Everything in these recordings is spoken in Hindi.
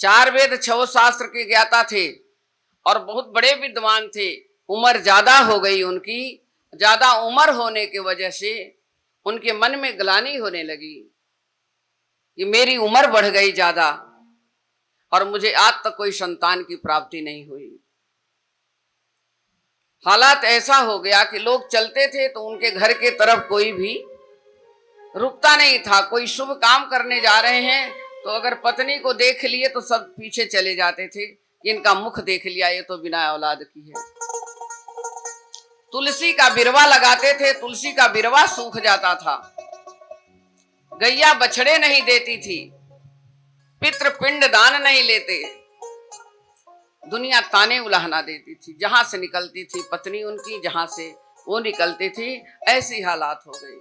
4 वेद 6 शास्त्र के ज्ञाता थे और बहुत बड़े विद्वान थे। उम्र ज्यादा हो गई उनकी, ज्यादा उम्र होने की वजह से उनके मन में ग्लानि होने लगी कि मेरी उम्र बढ़ गई ज्यादा और मुझे आज तक कोई संतान की प्राप्ति नहीं हुई। हालात ऐसा हो गया कि लोग चलते थे तो उनके घर के तरफ कोई भी रुकता नहीं था। कोई शुभ काम करने जा रहे हैं तो अगर पत्नी को देख लिए तो सब पीछे चले जाते थे, इनका मुख देख लिया, ये तो बिना औलाद की है। तुलसी का बिरवा लगाते थे, तुलसी का बिरवा सूख जाता था। गैया बछड़े नहीं देती थी, पितृ पिंड दान नहीं लेते, दुनिया ताने उलाहना देती थी। जहां से निकलती थी पत्नी उनकी, जहां से वो निकलती थी, ऐसी हालात हो गई।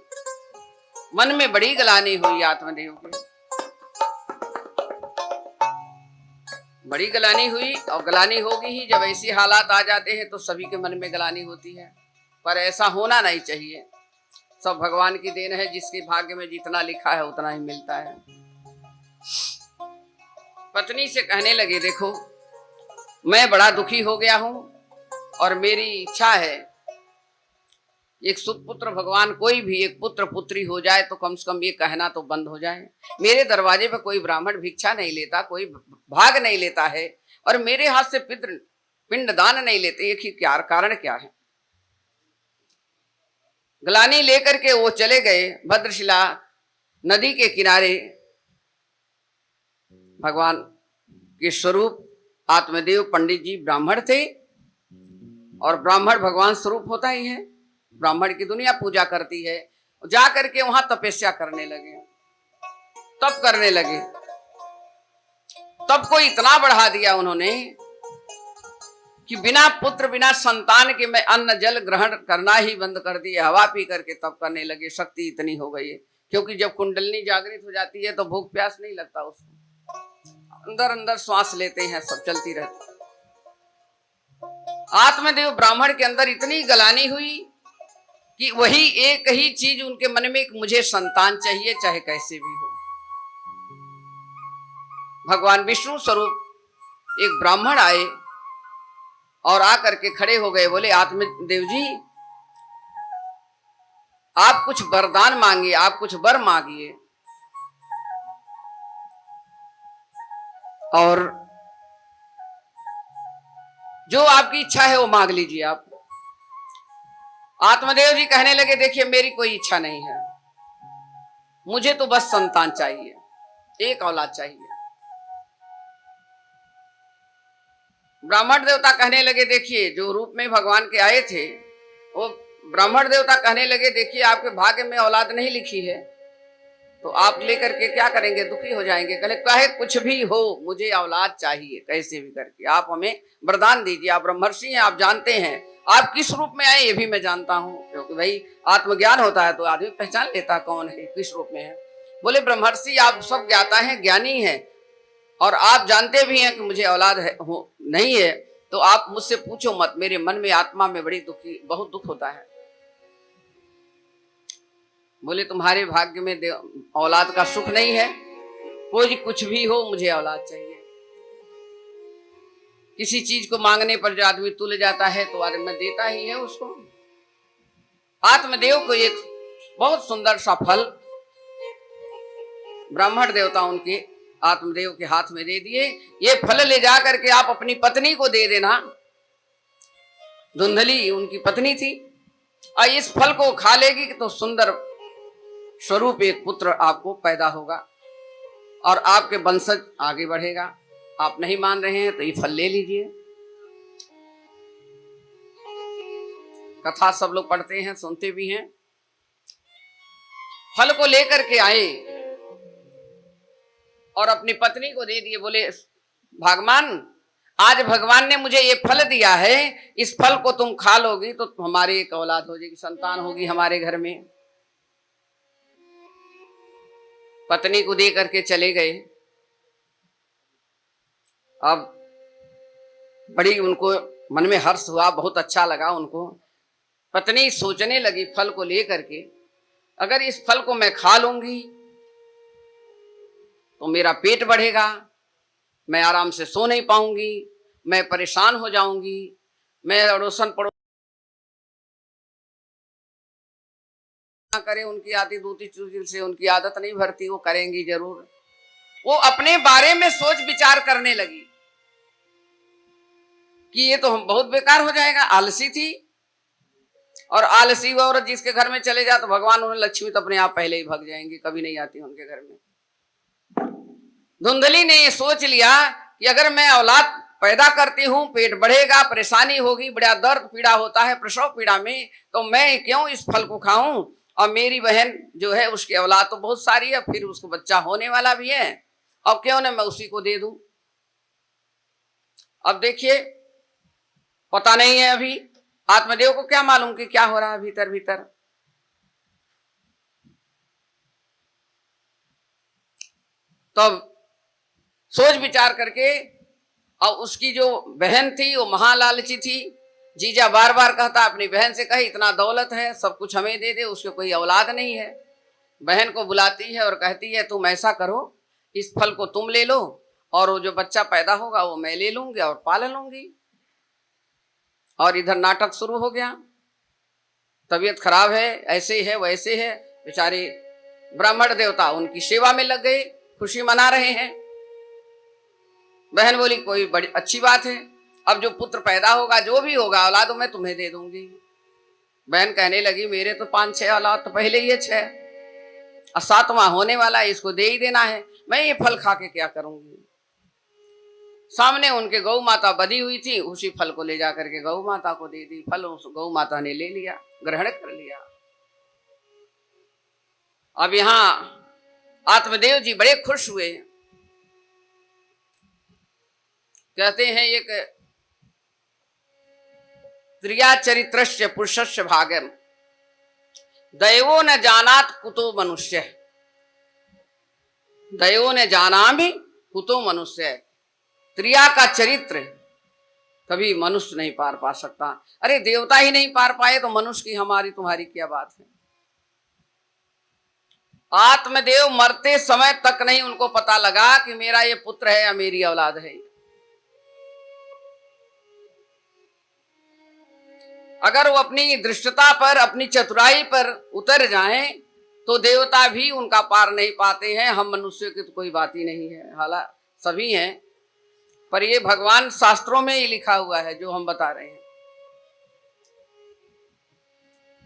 मन में बड़ी ग्लानि हुई आत्मदेव की, बड़ी ग्लानि हुई। और ग्लानि होगी ही, जब ऐसी हालात आ जाते हैं तो सभी के मन में ग्लानि होती है, पर ऐसा होना नहीं चाहिए। सब भगवान की देन है, जिसके भाग्य में जितना लिखा है उतना ही मिलता है। पत्नी से कहने लगे, देखो मैं बड़ा दुखी हो गया हूं और मेरी इच्छा है एक सुपुत्र, भगवान कोई भी एक पुत्र पुत्री हो जाए तो कम से कम ये कहना तो बंद हो जाए। मेरे दरवाजे पर कोई ब्राह्मण भिक्षा नहीं लेता, कोई भाग नहीं लेता है और मेरे हाथ से पितृ पिंड दान नहीं लेते। एक ही क्या कारण क्या है? ग्लानि लेकर के वो चले गए भद्रशिला नदी के किनारे। भगवान के स्वरूप आत्मदेव पंडित जी ब्राह्मण थे और ब्राह्मण भगवान स्वरूप होता ही है, ब्राह्मण की दुनिया पूजा करती है। जा करके वहां तपस्या करने लगे, तप करने लगे। तप को इतना बढ़ा दिया उन्होंने कि बिना पुत्र बिना संतान के मैं अन्न जल ग्रहण करना ही बंद कर दिया। हवा पी करके तप करने लगे। शक्ति इतनी हो गई है, क्योंकि जब कुंडलनी जागृत हो जाती है तो भूख प्यास नहीं लगता उसको, अंदर अंदर श्वास लेते हैं, सब चलती रहती। आत्मदेव ब्राह्मण के अंदर इतनी ग्लानि हुई कि वही एक ही चीज उनके मन में, मुझे संतान चाहिए चाहे कैसे भी हो। भगवान विष्णु स्वरूप एक ब्राह्मण आए और आकर के खड़े हो गए। बोले, आत्मदेव जी आप कुछ वरदान मांगिए, आप कुछ वर मांगिए और जो आपकी इच्छा है वो मांग लीजिए आप। आत्मदेव जी कहने लगे, देखिए मेरी कोई इच्छा नहीं है, मुझे तो बस संतान चाहिए, एक औलाद चाहिए। ब्राह्मण देवता कहने लगे, देखिए जो रूप में भगवान के आए थे वो ब्राह्मण देवता कहने लगे, देखिए आपके भाग्य में औलाद नहीं लिखी है तो आप लेकर के क्या करेंगे, दुखी हो जाएंगे। कहे कुछ भी हो मुझे औलाद चाहिए, कैसे भी करके आप हमें वरदान दीजिए। आप ब्रह्मर्षि हैं, आप जानते हैं आप किस रूप में आए, ये भी मैं जानता हूं, क्योंकि भाई आत्मज्ञान होता है तो आदमी पहचान लेता कौन है, किस रूप में है। बोले, ब्रह्मर्षि आप सब ज्ञाता हैं, ज्ञानी हैं और आप जानते भी हैं कि मुझे औलाद है नहीं है, तो आप मुझसे पूछो मत। मेरे मन में आत्मा में बड़ी दुखी, बहुत दुख होता है। बोले, तुम्हारे भाग्य में औलाद का सुख नहीं है, कोई कुछ भी हो मुझे औलाद चाहिए। किसी चीज को मांगने पर जो आदमी तुल जाता है तो आदमी देता ही है उसको। आत्मदेव को एक बहुत सुंदर सा फल ब्राह्मण देवता उनके आत्मदेव के हाथ में दे दिए। ये फल ले जा करके आप अपनी पत्नी को दे देना। धुंधली उनकी पत्नी थी, और इस फल को खा लेगी तो सुंदर स्वरूप एक पुत्र आपको पैदा होगा और आपके वंशज आगे बढ़ेगा। आप नहीं मान रहे हैं तो ये फल ले लीजिए। कथा सब लोग पढ़ते हैं, सुनते भी हैं। फल को लेकर के आए और अपनी पत्नी को दे दिए। बोले, भगवान आज भगवान ने मुझे ये फल दिया है, इस फल को तुम खा लोगी तो हमारी एक औलाद हो जाएगी, संतान होगी हमारे घर में। पत्नी को दे करके चले गए। अब बड़ी उनको मन में हर्ष हुआ, बहुत अच्छा लगा उनको। पत्नी सोचने लगी फल को लेकर के, अगर इस फल को मैं खा लूंगी तो मेरा पेट बढ़ेगा, मैं आराम से सो नहीं पाऊंगी, मैं परेशान हो जाऊंगी, मैं अड़ोसन पड़ोस करे, उनकी आती दूती चुगली से उनकी आदत नहीं भरती, वो करेंगी जरूर। वो अपने बारे में सोच विचार करने लगी कि ये तो हम बहुत बेकार हो जाएगा। आलसी थी, और आलसी औरत जिसके घर में चले जा तो भगवान उन्हें लक्ष्मी तो अपने आप पहले ही भाग जाएंगी, कभी नहीं आती उनके घर में। धुंधली ने ये सोच लिया कि अगर मैं औलाद पैदा करती हूं, पेट बढ़ेगा, परेशानी होगी, बड़ा दर्द पीड़ा होता है प्रसव पीड़ा में, तो मैं क्यों इस फल को खाऊं, और मेरी बहन जो है उसकी औलाद तो बहुत सारी है, फिर उसको बच्चा होने वाला भी है, अब क्यों ना मैं उसी को दे दूं। अब देखिए, पता नहीं है अभी आत्मदेव को क्या मालूम कि क्या हो रहा है भीतर भीतर। तो सोच विचार करके, और उसकी जो बहन थी वो महालालची थी। जीजा बार बार कहता, अपनी बहन से कहे इतना दौलत है, सब कुछ हमें दे दे, उसके कोई औलाद नहीं है। बहन को बुलाती है और कहती है तुम ऐसा करो, इस फल को तुम ले लो, और वो जो बच्चा पैदा होगा वो मैं ले लूंगी और पाल लूंगी। और इधर नाटक शुरू हो गया। तबीयत खराब है, ऐसे है वैसे है, बेचारे ब्राह्मण देवता उनकी सेवा में लग गए, खुशी मना रहे हैं। बहन बोली कोई बड़ी अच्छी बात है, अब जो पुत्र पैदा होगा, जो भी होगा औलाद, मैं तुम्हें दे दूंगी। बहन कहने लगी मेरे तो 5-6 औलाद तो पहले ही है, 6 और 7वां होने वाला है, इसको दे ही देना है, मैं ये फल खा के क्या करूंगी। सामने उनके गौ माता बधी हुई थी, उसी फल को ले जाकर के गौ माता को दे दी। फल उस गौ माता ने ले लिया, ग्रहण कर लिया। अब यहां आत्मदेव जी बड़े खुश हुए। कहते हैं एक स्त्रिया चरित्रस्य पुरुषस्य भागम दैवो न जानात कुतो मनुष्य, दैवो न जाना भी कुतो मनुष्य। स्त्रिया का चरित्र कभी मनुष्य नहीं पार पा सकता। अरे देवता ही नहीं पार पाए तो मनुष्य की हमारी तुम्हारी क्या बात है। आत्मदेव मरते समय तक नहीं उनको पता लगा कि मेरा ये पुत्र है या मेरी औलाद है। अगर वो अपनी दृष्टता पर, अपनी चतुराई पर उतर जाएं तो देवता भी उनका पार नहीं पाते हैं। हम मनुष्य की तो कोई बात ही नहीं है, हालांकि सभी हैं, पर ये भगवान शास्त्रों में ही लिखा हुआ है जो हम बता रहे हैं।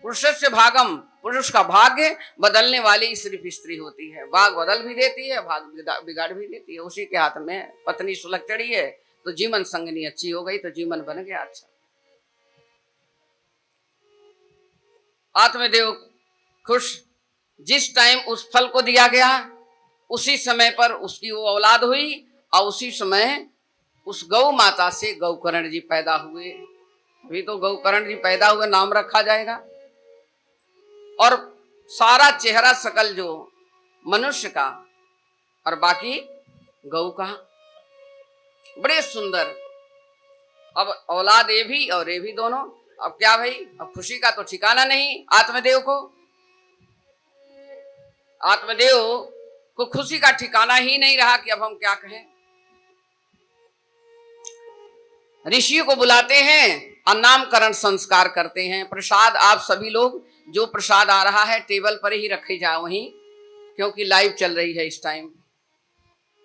पुरुषस्य भागम, पुरुष का भाग्य बदलने वाली सिर्फ स्त्री होती है। भाग बदल भी देती है, भाग बिगाड़ भी देती है, उसी के हाथ में है। पत्नी सुलग चढ़ी है तो जीवन संगनी अच्छी हो गई तो जीवन बन गया अच्छा। आत्मदेव खुश, जिस टाइम उस फल को दिया गया उसी समय पर उसकी वो औलाद हुई, और उसी समय उस गौ माता से गौकर्ण जी पैदा हुए। अभी तो गौकर्ण जी पैदा हुए, नाम रखा जाएगा। और सारा चेहरा सकल जो मनुष्य का और बाकी गौ का, बड़े सुंदर। अब औलाद ये भी और ये भी दोनों। अब क्या भाई, अब खुशी का तो ठिकाना नहीं आत्मदेव को। आत्मदेव को खुशी का ठिकाना ही नहीं रहा कि अब हम क्या कहें। ऋषि को बुलाते हैं और नामकरण संस्कार करते हैं। प्रसाद आप सभी लोग, जो प्रसाद आ रहा है टेबल पर ही रखे जाए वहीं, क्योंकि लाइव चल रही है इस टाइम,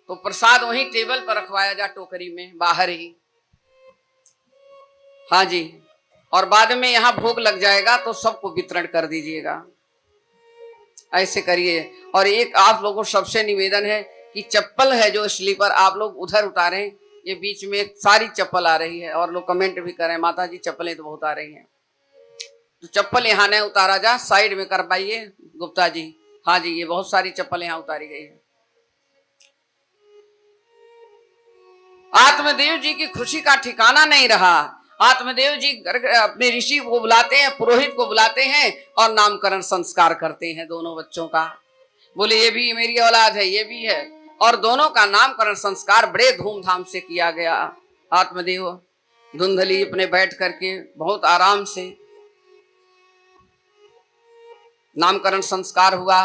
तो प्रसाद वहीं टेबल पर रखवाया जा, टोकरी में बाहर ही। हाँ जी, और बाद में यहां भोग लग जाएगा तो सबको वितरण कर दीजिएगा, ऐसे करिए। और एक आप लोगों सबसे निवेदन है कि चप्पल है जो स्लीपर आप लोग उधर उतारें, ये बीच में सारी चप्पल आ रही है, और लोग कमेंट भी करें माता जी चप्पलें तो बहुत आ रही हैं, तो चप्पल यहाँ नहीं उतारा जा, साइड में करवाइए गुप्ता जी। हाँ जी, ये बहुत सारी चप्पल यहाँ उतारी गई है। आत्मदेव जी की खुशी का ठिकाना नहीं रहा। आत्मदेव जी अपने ऋषि को बुलाते हैं, पुरोहित को बुलाते हैं और नामकरण संस्कार करते हैं दोनों बच्चों का। बोले ये भी मेरी औलाद है, ये भी है, और दोनों का नामकरण संस्कार बड़े धूमधाम से किया गया। आत्मदेव धुंधली अपने बैठ करके बहुत आराम से नामकरण संस्कार हुआ।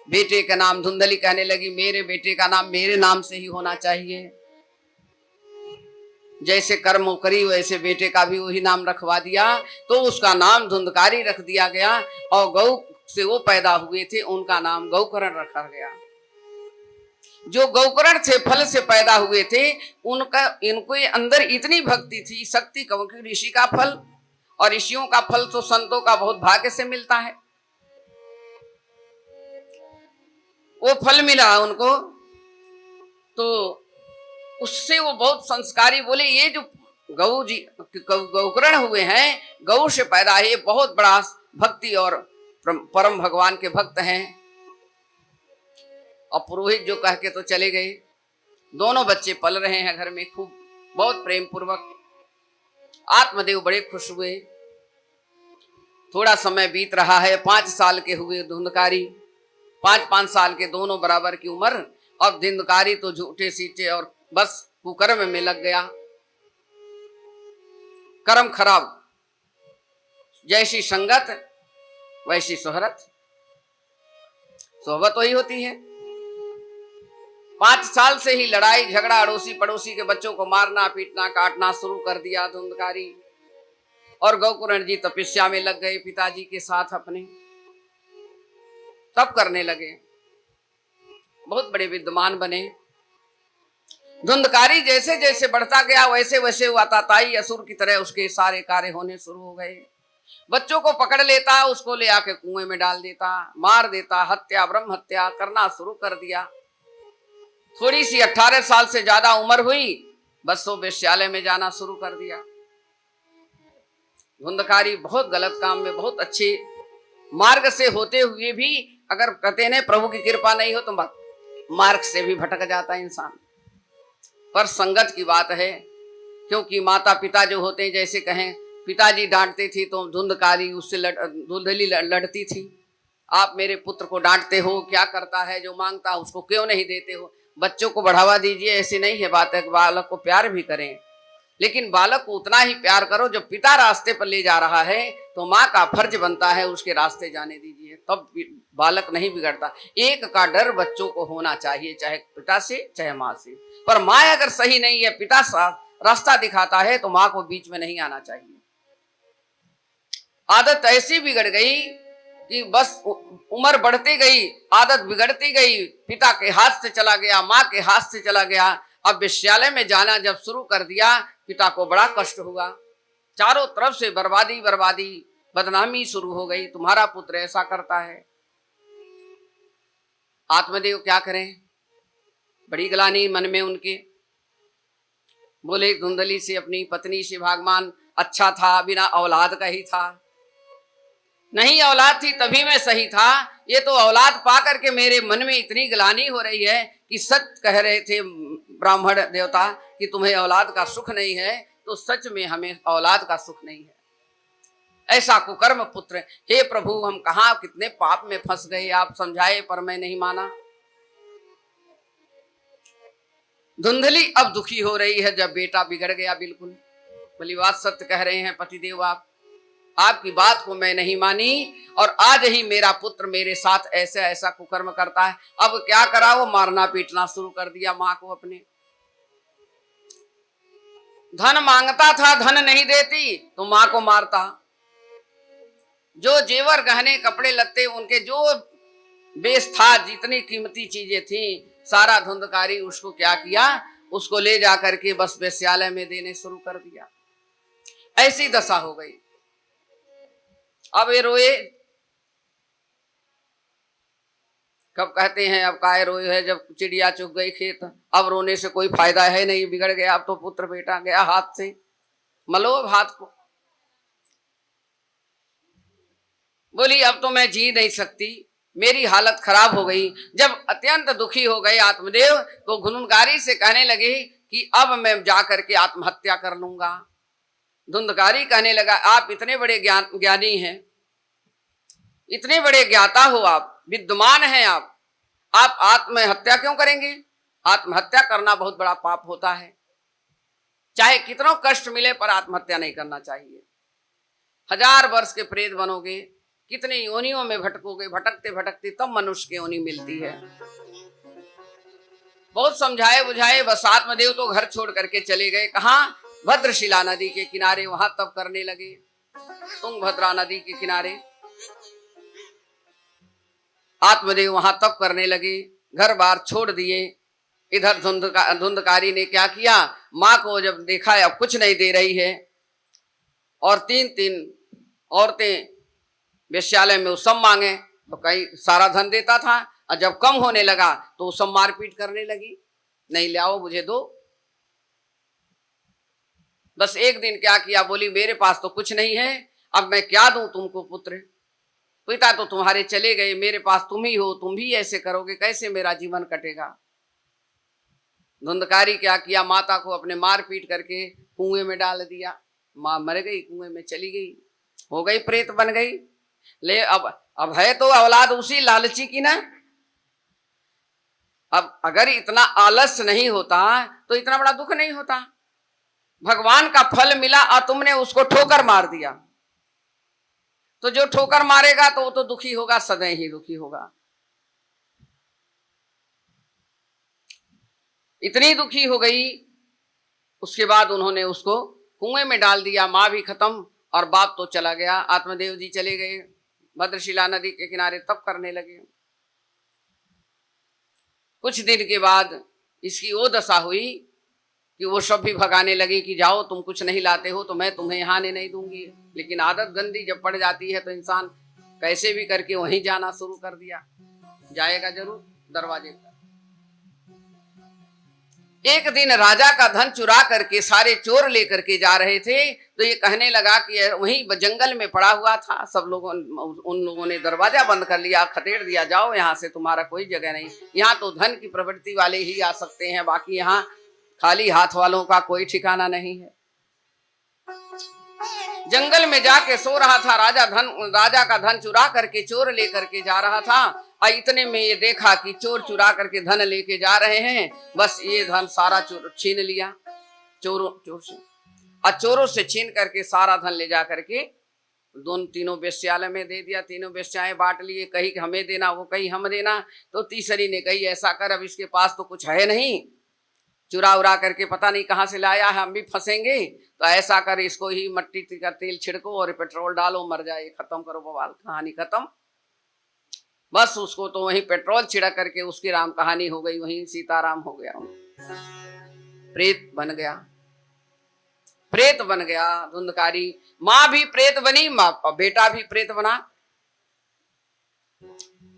बेटे का नाम धुंधली कहने लगी, मेरे बेटे का नाम मेरे नाम से ही होना चाहिए। जैसे कर्म करी वैसे बेटे का भी वही नाम रखवा दिया, तो उसका नाम धुंधकारी रख दिया गया। और गौ से वो पैदा हुए थे, उनका नाम गौकर्ण रखा गया। जो गौकर्ण से फल से पैदा हुए थे, उनका इनको अंदर इतनी भक्ति थी, शक्ति, क्योंकि ऋषि का फल और ऋषियों का फल तो संतों का बहुत भाग्य से मिलता है। वो फल मिला उनको, तो उससे वो बहुत संस्कारी बोले, ये जो गौ जी गौकर्ण हुए हैं, गौ से पैदा है, बहुत बड़ा भक्ति और परम भगवान के भक्त हैं। और पुरोहित जो कह के तो चले गए। दोनों बच्चे पल रहे हैं घर में खूब, बहुत प्रेम पूर्वक। आत्मदेव बड़े खुश हुए। थोड़ा समय बीत रहा है, 5 साल के हुए धुंधकारी, 5-5 साल के, दोनों बराबर की उम्र। अब धुंधकारी तो झूठे सीटे और बस कुकर्म में लग गया। कर्म खराब, जैसी संगत वैसी सोहरत, सोहबत वही होती है। 5 साल से ही लड़ाई झगड़ा, अड़ोसी पड़ोसी के बच्चों को मारना पीटना काटना शुरू कर दिया धुंधकारी। और गौकर्ण जी तपस्या में लग गए पिताजी के साथ अपने, तब करने लगे, बहुत बड़े विद्वान बने। धुंधकारी जैसे जैसे बढ़ता गया वैसे वैसे वो आताताई असुर की तरह उसके सारे कार्य होने शुरू हो गए। बच्चों को पकड़ लेता, उसको ले आके कुएं में डाल देता, मार देता, हत्या ब्रह्म हत्या करना शुरू कर दिया। थोड़ी सी 18 साल से ज्यादा उम्र हुई, बस वो वेश्यालय में जाना शुरू कर दिया। धुंधकारी बहुत गलत काम में, बहुत अच्छे मार्ग से होते हुए भी, अगर कहते हैं प्रभु की कृपा नहीं हो तो मार्ग से भी भटक जाता है इंसान। पर संगत की बात है, क्योंकि माता पिता जो होते हैं, जैसे कहें पिताजी डांटते थे तो धुंधकारी उससे धुंधली लड़ती थी। आप मेरे पुत्र को डांटते हो, क्या करता है, जो मांगता है उसको क्यों नहीं देते हो। बच्चों को बढ़ावा दीजिए, ऐसे नहीं है बात है, बालक को प्यार भी करें, लेकिन बालक को उतना ही प्यार करो। जब पिता रास्ते पर ले जा रहा है तो माँ का फर्ज बनता है उसके रास्ते जाने दीजिए, तब बालक नहीं बिगड़ता। एक का डर बच्चों को होना चाहिए, चाहे पिता से चाहे माँ से। पर माँ अगर सही नहीं है, पिता रास्ता दिखाता है, तो माँ को बीच में नहीं आना चाहिए। आदत ऐसी बिगड़ गई कि बस उम्र बढ़ती गई, आदत बिगड़ती गई, पिता के हाथ से चला गया, माँ के हाथ से चला गया। अब विश्वविद्यालय में जाना जब शुरू कर दिया, पिता को बड़ा कष्ट हुआ। चारों तरफ से बर्बादी बर्बादी, बदनामी शुरू हो गई, तुम्हारा पुत्र ऐसा करता है। आत्मदेव क्या करें, बड़ी ग्लानि मन में उनके। बोले धुंधली से, अपनी पत्नी से, भगवान अच्छा था, बिना औलाद का ही था। नहीं औलाद थी तभी मैं सही था, ये तो औलाद पा करके मेरे मन में इतनी ग्लानि हो रही है कि सच कह रहे थे ब्राह्मण देवता कि तुम्हें औलाद का सुख नहीं है, तो सच में हमें औलाद का सुख नहीं है। ऐसा कुकर्म पुत्र, हे प्रभु हम कहाँ कितने पाप में फंस गए, आप समझाए पर मैं नहीं माना। धुंधली अब दुखी हो रही है जब बेटा बिगड़ गया बिल्कुल। बोली बात सत्य कह रहे हैं पतिदेव, आप आपकी बात को मैं नहीं मानी, और आज ही मेरा पुत्र मेरे साथ ऐसा ऐसा कुकर्म करता है। अब क्या करा, वो मारना पीटना शुरू कर दिया माँ को अपने। धन मांगता था, धन नहीं देती तो माँ को मारता। जो जेवर गहने कपड़े लत्ते उनके जो बेस था, जितनी कीमती चीजें थी, सारा धुंधकारी उसको क्या किया, उसको ले जा करके बस वेश्यालय में देने शुरू कर दिया। ऐसी दशा हो गई। अब ये रोए, कब कहते हैं अब काहे रोए है, जब चिड़िया चुग गई खेत, अब रोने से कोई फायदा है नहीं, बिगड़ गया अब तो पुत्र बेटा गया हाथ से, मलो हाथ को। बोली अब तो मैं जी नहीं सकती, मेरी हालत खराब हो गई। जब अत्यंत दुखी हो गए आत्मदेव, तो धुंधकारी से कहने लगे कि अब मैं जाकर के आत्महत्या कर लूंगा। धुंधकारी कहने लगा, आप इतने बड़े ज्ञानी हैं, इतने बड़े ज्ञाता हो, आप विद्वान हैं, आप आत्महत्या क्यों करेंगे। आत्महत्या करना बहुत बड़ा पाप होता है, चाहे कितना कष्ट मिले पर आत्महत्या नहीं करना चाहिए। 1000 वर्ष के प्रेत बनोगे, कितने योनियों में भटकोगे, भटकते भटकते तब मनुष्य की योनि मिलती है। बहुत समझाए बुझाए, बस आत्मदेव तो घर छोड़ करके चले गए। कहाँ, भद्रशिला नदी के किनारे वहां तप करने लगे, तुंगभद्रा नदी के किनारे आत्मदेव वहां तप करने लगे, घर बार छोड़ दिए। इधर धुंधकारी ने क्या किया, माँ को जब देखा अब कुछ नहीं दे रही है और तीन तीन औरतें वेश्यालय में उसम मांगे तो कहीं सारा धन देता था, और जब कम होने लगा तो उसम मारपीट करने लगी, नहीं लाओ मुझे दो। बस एक दिन क्या किया, बोली मेरे पास तो कुछ नहीं है, अब मैं क्या दूं तुमको पुत्र, पिता तो तुम्हारे चले गए, मेरे पास तुम ही हो, तुम भी ऐसे करोगे, कैसे मेरा जीवन कटेगा। धुंधकारी क्या किया, माता को अपने मार पीट करके कुएं में डाल दिया। माँ मर गई, कुएं में चली गई, हो गई प्रेत बन गई। ले अब है तो औलाद उसी लालची की ना। अब अगर इतना आलस नहीं होता तो इतना बड़ा दुख नहीं होता। भगवान का फल मिला और तुमने उसको ठोकर मार दिया, तो जो ठोकर मारेगा तो वो तो दुखी होगा, सदैव ही दुखी होगा। इतनी दुखी हो गई, उसके बाद उन्होंने उसको कुएं में डाल दिया। माँ भी खत्म और बाप तो चला गया। आत्मदेव जी चले गए, भद्रशिला नदी के किनारे तप करने लगे। कुछ दिन के बाद इसकी वो दशा हुई कि वो सब भी भगाने लगे कि जाओ, तुम कुछ नहीं लाते हो तो मैं तुम्हें यहाँ आने नहीं दूंगी। लेकिन आदत गंदी जब पड़ जाती है तो इंसान कैसे भी करके वहीं जाना शुरू कर दिया, जाएगा जरूर दरवाजे पर। एक दिन राजा का धन चुरा करके सारे चोर लेकर के जा रहे थे, तो ये कहने लगा कि वहीं जंगल में पड़ा हुआ था। सब लोगों उन लोगों ने दरवाजा बंद कर लिया, खदेड़ दिया, जाओ यहाँ से, तुम्हारा कोई जगह नहीं, यहाँ तो धन की प्रवृत्ति वाले ही आ सकते हैं, बाकी यहाँ खाली हाथ वालों का कोई ठिकाना नहीं है। जंगल में जाके सो रहा था राजा का धन चुरा करके चोर लेकर के जा रहा था। और इतने में ये देखा कि चोर चुरा करके धन लेके जा रहे हैं, बस ये धन सारा छीन लिया चोर से, और चोरों से छीन करके सारा धन ले जा करके तीनों वेश्यालय में दे दिया। तीनों वेश्याएं बांट लिए, कही हमें देना, वो कही हम देना। तो तीसरी ने कही ऐसा कर, अब इसके पास तो कुछ है नहीं, चुरा उरा करके पता नहीं कहाँ से लाया है, हम भी फंसेंगे, तो ऐसा कर इसको ही मट्टी का तेल छिड़को और पेट्रोल डालो, मर जाए, खत्म करो बवाल, कहानी खत्म। बस उसको तो वहीं पेट्रोल छिड़क करके उसकी राम कहानी हो गई, वहीं सीताराम हो गया, प्रेत बन गया, प्रेत बन गया धुंधकारी। माँ भी प्रेत बनी, बेटा भी प्रेत बना।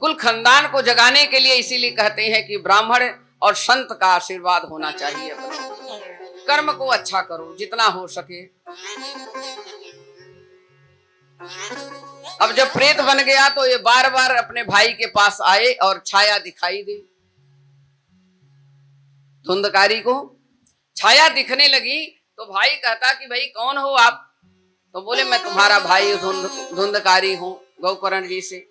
कुल खानदान को जगाने के लिए इसीलिए कहते हैं कि ब्राह्मण और संत का आशीर्वाद होना चाहिए। कर्म को अच्छा करो जितना हो सके। अब जब प्रेत बन गया तो ये बार बार अपने भाई के पास आए और छाया दिखाई दी। धुंधकारी को छाया दिखने लगी तो भाई कहता कि भाई कौन हो आप? तो बोले मैं तुम्हारा भाई धुंधकारी हूं, गौकर्ण जी से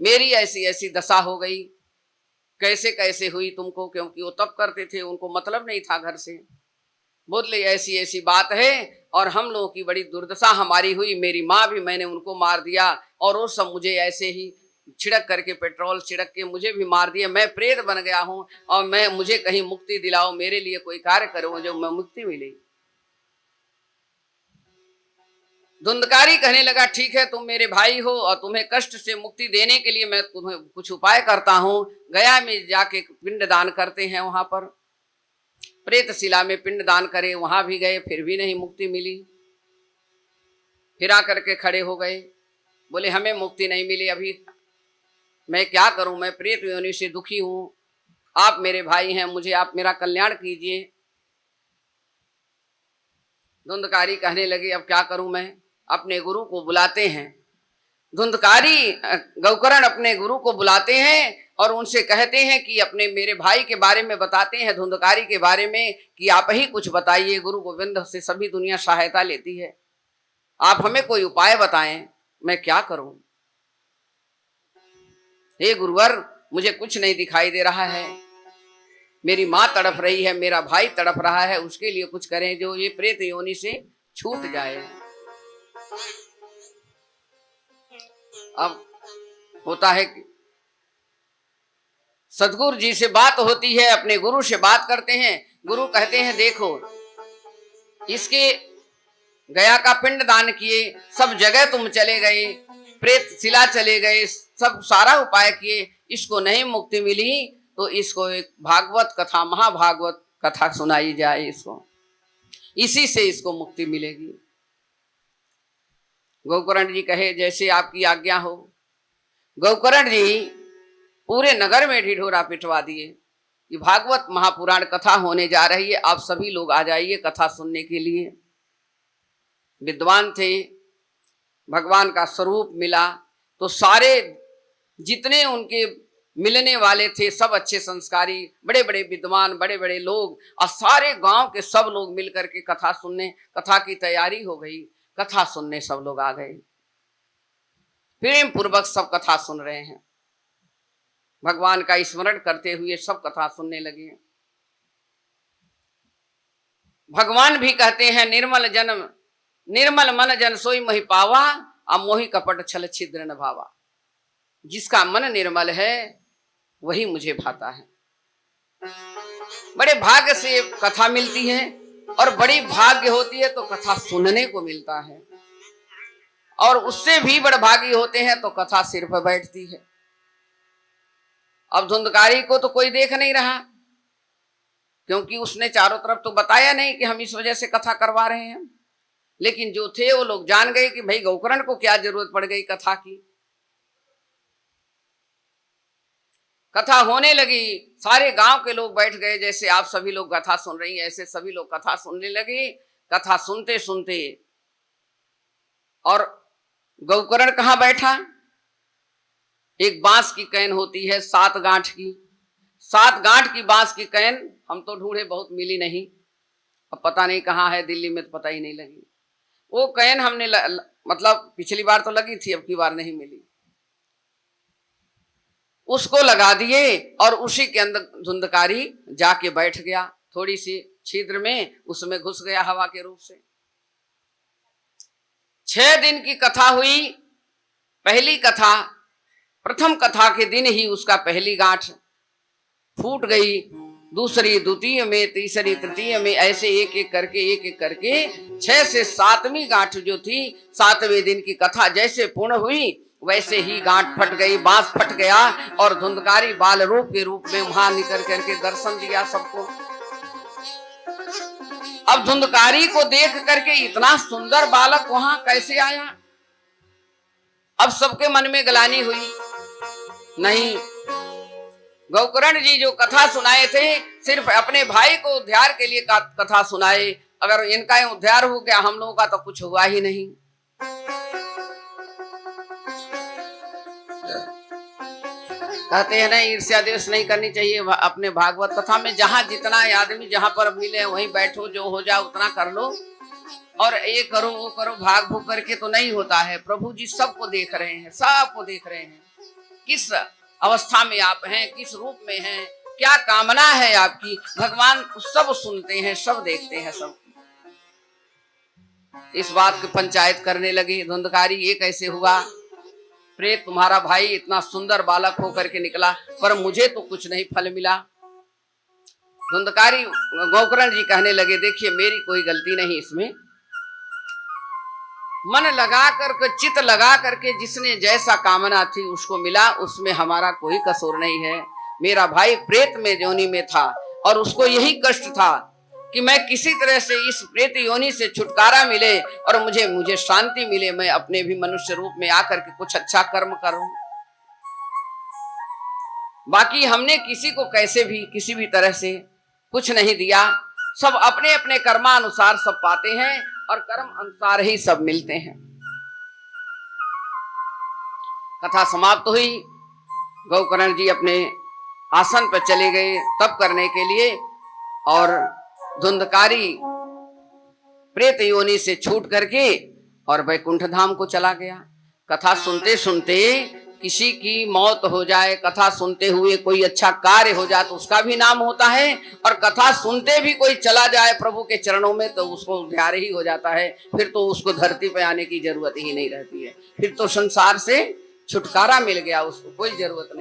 मेरी ऐसी ऐसी दशा हो गई। कैसे कैसे हुई तुमको? क्योंकि वो तप करते थे, उनको मतलब नहीं था घर से। बोले ऐसी ऐसी बात है और हम लोगों की बड़ी दुर्दशा हमारी हुई, मेरी माँ भी, मैंने उनको मार दिया और वो सब मुझे ऐसे ही छिड़क करके पेट्रोल छिड़क के मुझे भी मार दिया। मैं प्रेत बन गया हूँ और मुझे कहीं मुक्ति दिलाओ, मेरे लिए कोई कार्य करो जो मैं मुक्ति मिले। धुंधकारी कहने लगा ठीक है, तुम मेरे भाई हो और तुम्हें कष्ट से मुक्ति देने के लिए मैं तुम्हें कुछ उपाय करता हूँ। गया में जाके पिंड दान करते हैं, वहां पर प्रेत शिला में पिंड दान करे, वहां भी गए, फिर भी नहीं मुक्ति मिली। फिर आकर के खड़े हो गए, बोले हमें मुक्ति नहीं मिली, अभी मैं क्या करूं, मैं प्रेत योनि से दुखी हूं, आप मेरे भाई हैं, मुझे आप मेरा कल्याण कीजिए। धुंधकारी कहने लगे अब क्या करूं मैं? अपने गुरु को बुलाते हैं। धुंधकारी गौकर्ण अपने गुरु को बुलाते हैं और उनसे कहते हैं कि अपने मेरे भाई के बारे में बताते हैं, धुंधकारी के बारे में, कि आप ही कुछ बताइए। गुरु गोविंद से सभी दुनिया सहायता लेती है, आप हमें कोई उपाय बताएं, मैं क्या करूं? हे गुरुवर, मुझे कुछ नहीं दिखाई दे रहा है, मेरी माँ तड़प रही है, मेरा भाई तड़प रहा है, उसके लिए कुछ करें जो ये प्रेत योनि से छूट जाए। अब होता है कि सदगुरु जी से बात होती है, अपने गुरु से बात करते हैं। गुरु कहते हैं देखो इसके गया का पिंड दान किए, सब जगह तुम चले गए, प्रेत शिला चले गए, सब सारा उपाय किए, इसको नहीं मुक्ति मिली तो इसको एक भागवत कथा, महाभागवत कथा सुनाई जाए इसको, इसी से इसको मुक्ति मिलेगी। गोकर्ण जी कहे जैसे आपकी आज्ञा हो। गोकर्ण जी पूरे नगर में ढिढोरा पिटवा दिए कि भागवत महापुराण कथा होने जा रही है, आप सभी लोग आ जाइए कथा सुनने के लिए। विद्वान थे, भगवान का स्वरूप मिला तो सारे जितने उनके मिलने वाले थे सब अच्छे संस्कारी, बड़े बड़े विद्वान, बड़े बड़े लोग, और सारे गांव के सब लोग मिलकर के कथा सुनने, कथा की तैयारी हो गई, कथा सुनने सब लोग आ गए। प्रेम पूर्वक सब कथा सुन रहे हैं, भगवान का स्मरण करते हुए सब कथा सुनने लगे। भगवान भी कहते हैं निर्मल मन जन सोई मोहि पावा, अब मोहि कपट छल छिद्र न भावा। जिसका मन निर्मल है वही मुझे भाता है। बड़े भाग्य से कथा मिलती है और बड़ी भाग्य होती है तो कथा सुनने को मिलता है, और उससे भी बड़े भागी होते हैं तो कथा सिर पर बैठती है। अब धुंधकारी को तो कोई देख नहीं रहा, क्योंकि उसने चारों तरफ तो बताया नहीं कि हम इस वजह से कथा करवा रहे हैं, लेकिन जो थे वो लोग जान गए कि भाई गोकर्ण को क्या जरूरत पड़ गई कथा की। कथा होने लगी, सारे गांव के लोग बैठ गए, जैसे आप सभी लोग कथा सुन रही हैं ऐसे सभी लोग कथा सुनने लगे। कथा सुनते सुनते, और गोकर्ण कहाँ बैठा, एक बांस की कैन होती है 7 गांठ की, 7 गांठ की बांस की कैन हम तो ढूंढे, बहुत मिली नहीं, अब पता नहीं कहाँ है, दिल्ली में तो पता ही नहीं लगी। वो कैन हमने मतलब पिछली बार तो लगी थी, अब की बार नहीं मिली, उसको लगा दिए और उसी के अंदर धुंधकारी जाके बैठ गया, थोड़ी सी छिद्र में उसमें घुस गया हवा के रूप से। 6 दिन की कथा हुई। पहली कथा, प्रथम कथा के दिन ही उसका पहली गांठ फूट गई, दूसरी द्वितीय में, तीसरी तृतीय में, ऐसे एक एक करके 6 से 7वीं गांठ जो थी, 7वें दिन की कथा जैसे पूर्ण हुई वैसे ही गांठ फट गई, बांस फट गया, और धुंधकारी बाल रूप के रूप में वहां निकल करके दर्शन दिया सबको। अब धुंधकारी को देख करके इतना सुंदर बालक वहां कैसे आया, अब सबके मन में ग्लानि हुई। नहीं, गोकर्ण जी जो कथा सुनाए थे सिर्फ अपने भाई को उद्धार के लिए कथा सुनाए, अगर इनका उद्धार हो गया हम लोगों का तो कुछ हुआ ही नहीं। कहते हैं ना, ईर्ष्या द्वेष नहीं करनी चाहिए अपने भागवत कथा में। जहां जितना आदमी जहां पर मिले वहीं बैठो, जो हो जाए उतना कर लो, और ये करो वो करो भाग भूग करके तो नहीं होता है। प्रभु जी सबको देख रहे हैं, सबको देख रहे हैं, किस अवस्था में आप हैं, किस रूप में हैं, क्या कामना है आपकी, भगवान सब सुनते हैं, सब देखते हैं, सब। इस बात की पंचायत करने लगे धुंधकारी, ये कैसे हुआ, प्रेत तुम्हारा भाई इतना सुंदर बालक होकर के निकला, पर मुझे तो कुछ नहीं फल मिला। धुंधकारी गोकर्ण जी कहने लगे, देखिए मेरी कोई गलती नहीं इसमें, मन लगा करके, चित लगा करके जिसने जैसा कामना थी उसको मिला, उसमें हमारा कोई कसूर नहीं है। मेरा भाई प्रेत में योनि में था और उसको यही कष्ट था कि मैं किसी तरह से इस प्रेत योनि से छुटकारा मिले और मुझे शांति मिले, मैं अपने भी मनुष्य रूप में आकर के कुछ अच्छा कर्म करूं। बाकी हमने किसी को कैसे भी किसी भी तरह से कुछ नहीं दिया, सब अपने अपने कर्मानुसार सब पाते हैं और कर्म अनुसार ही सब मिलते हैं। कथा समाप्त हुई, गोकर्ण जी अपने आसन पर चले गए तप करने के लिए, और धुंधकारी प्रेत योनि से छूट करके और वैकुंठ धाम को चला गया। कथा सुनते सुनते किसी की मौत हो जाए, कथा सुनते हुए कोई अच्छा कार्य हो जाए तो उसका भी नाम होता है, और कथा सुनते भी कोई चला जाए प्रभु के चरणों में तो उसको उद्धार ही हो जाता है। फिर तो उसको धरती पे आने की जरूरत ही नहीं रहती है, फिर तो संसार से छुटकारा मिल गया, उसको कोई जरूरत नहीं।